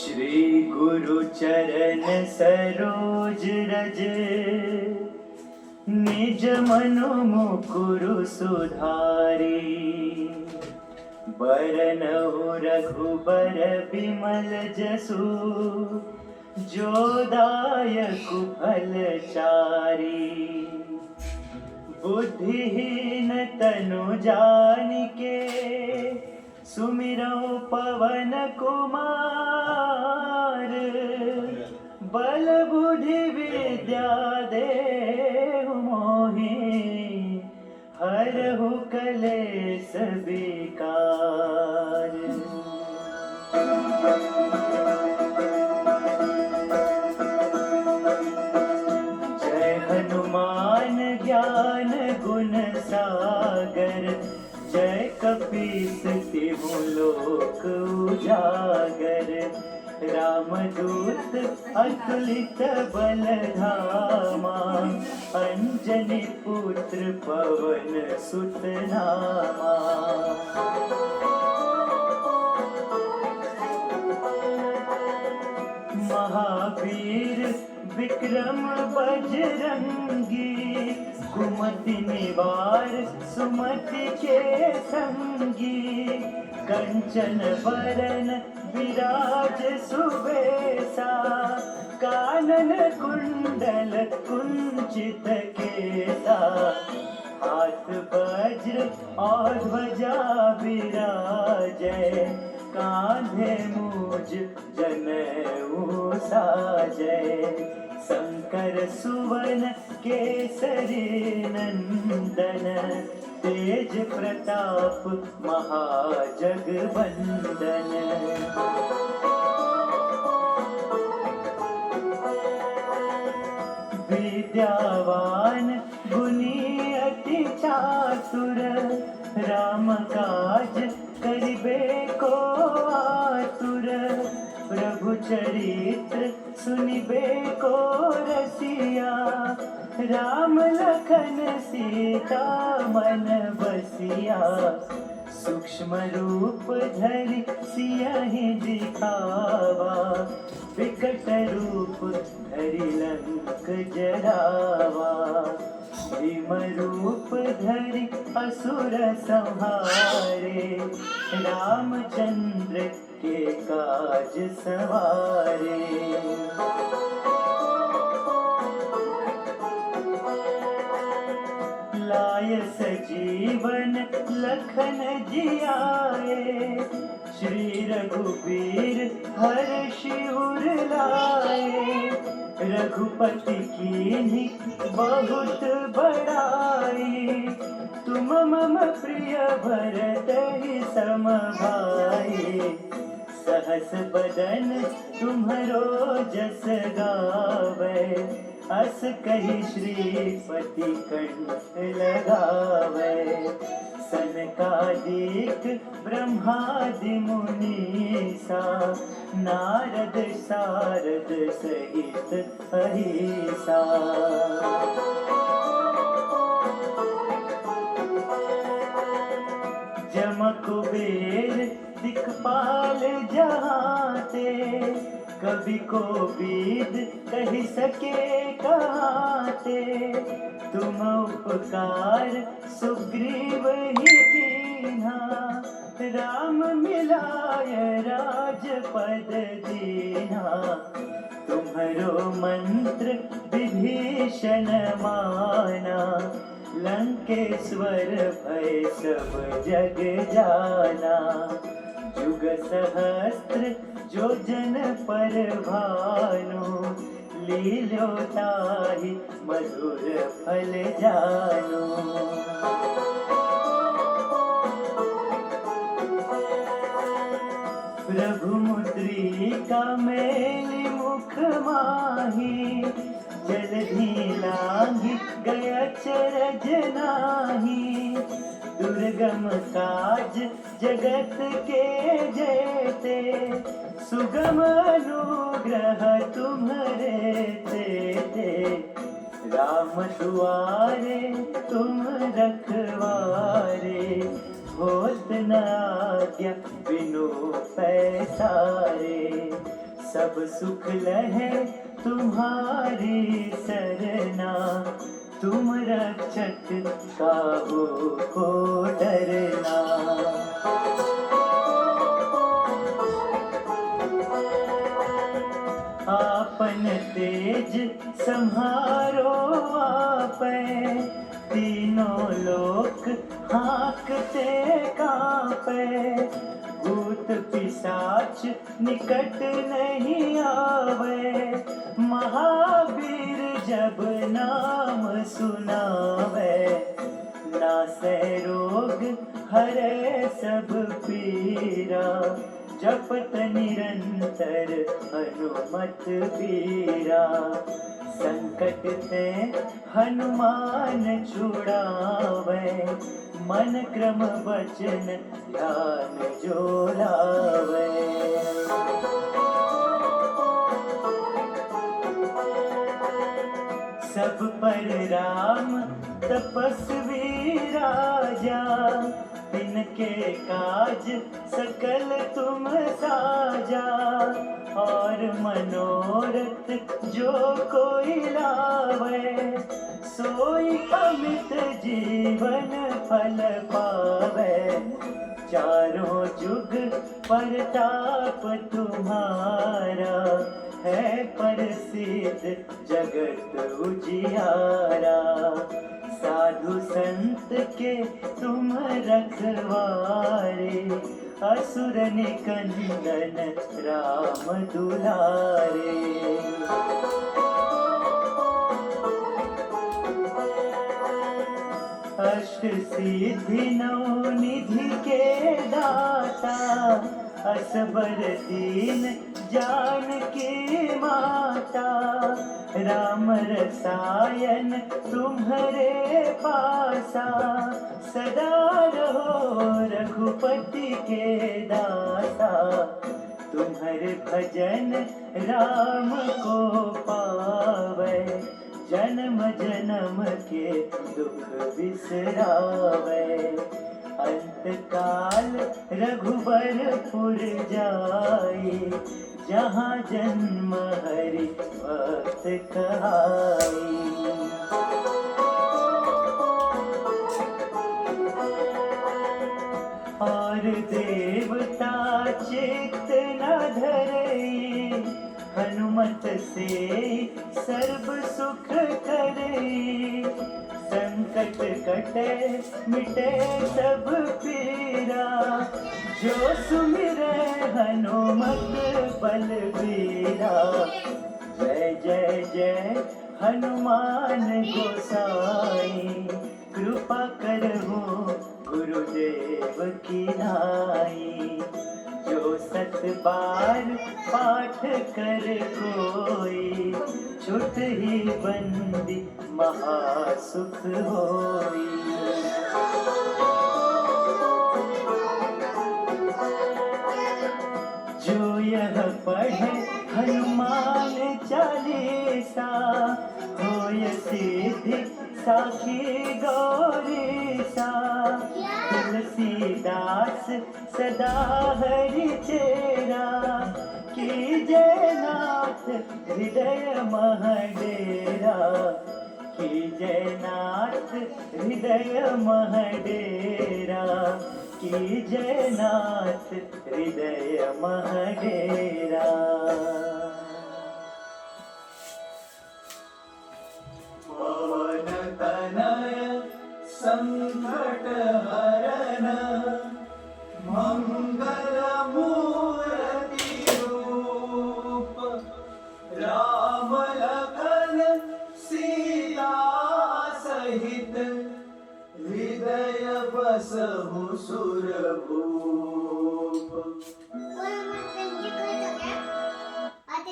श्री गुरु चरण सरोज रज, निज मनु मुकुरु सुधारी। बरनउँ रघुबर बिमल जसु, जो दायक फल चारी। बुद्धिहीन तनु जानिके, सुमिरौ पवन कुमार। बल बुद्धि विद्या देहु मोहि, हरहु कलेस विकार। जय हनुमान ज्ञान गुण सागर, जय कपीस तिहु लोक उजागर। रामदूत अतुलित बल धामा, अंजनी पुत्र पवन सुत नामा। महावीर विक्रम बजरंगी, कुमति निवार सुमति के संगी। कंचन बरन विराज सुबेसा, कानन कुंडल कुंचित केसा। हाथ वज्र और ध्वजा विराजै, कांधे मूज जनेऊ साजै। शंकर सुवन केसरी नंदन, तेज प्रताप महाजगवंदन। विद्यावान गुणी अति चातुर, राम काज करिबे को आतुर। प्रभु चरित्र सुनिबे को रसिया, राम लखन सीता मन बसिया। सूक्ष्म रूप धरि सियहि दिखावा, विकट रूप धरि लंक जरावा। भीम रूप धरि असुर संहारे, रामचंद्र के काज सवारे। लाय सजीवन लखन जियाए, श्री रघुबीर हर्षि उर लाए। रघुपति कीन्ही बहुत बड़ाई, तुम मम प्रिय भरतहि सम भाई। सहस बदन तुम्हरो जस गावै, अस कहि श्रीपति कंठ लगावै। सनकादिक ब्रह्मादि मुनीसा, नारद सारद सहित अहिसा। जम कुबेर दिक्पाल जहाते, कवि कोविद कहि सके कहाते। तुम उपकार सुग्रीव ही कीन्हा, राम मिलाय राजपद दीन्हा। तुम्हरो मंत्र विभीषण माना, लंकेश्वर भय सब जग जाना। जुग सहस्त्र जो जन पर भानु, लील्यो ताहि मधुर फल जानु। प्रभु मुद्रिका मेलि मुख माही, जलधि लांघि गय अचरज नाही। दुर्गम काज जगत के जेते, सुगम अनुग्रह तुम्हरे तेते। राम दुआरे तुम रखवारे, होत न आज्ञा बिनु पैसारे। सब सुख लहे तुम्हारी सरना, तुम रक्षक काहू को डरना। आपन तेज संहारो आपे, तीनों लोक हाँकते कांपे। भूत पिशाच निकट नहीं आवे, महावीर जब नाम सुनावे। नासे रोग हरे सब पीरा, जपत निरंतर हनुमत बीरा। संकट से हनुमान छुड़ावे, मन क्रम वचन ध्यान जो लावे। सब पर राम तपस्वी राजा, तिनके काज सकल तुम साजा। और मनोरथ जो कोई लावे, सोई अमित जीवन फल पावे। चारों जुग परताप तुम्हारा, है प्रसिद्ध जगत उजियारा। साधु संत के तुम रखवारे, असुर निकंदन राम दुलारे। अष्ट सिद्धि नौ निधि के दाता, असबर दीन जानकी माता। राम रसायन तुम्हारे पासा, सदा रहो रघुपति के दासा। तुम्हारे भजन राम को पावे, जन्म जन्म के दुख बिसरावे। अंत काल रघुबरपुर जाई, जहाँ जन्म हरि भक्त कहाई। और देवता चित्त न धरई, हनुमत से सर्व सुख करई। संकट कटे मिटे सब पीरा, जो सुमिरै हनुमत बलबीरा। जय जय जय हनुमान गोसाई, कृपा करहु गुरुदेव की नाई। जो सत बार पाठ कर कोई, छुट ही बंदी महासुख होई। जो यह पढ़े हनुमान चालीसा, होय सिद्धि साखी गौरीसा। तुलसीदास सदा हरि चेरा, कीजय नाथ हृदय मह डेरा। कीजय नाथ हृदय मह डेरा, कीजय नाथ हृदय मह डेरा। पवन तनय संकट हरन, मंगल मूर्ति रूप। राम लखन सीता सहित, हृदय बसहु सुरभूप।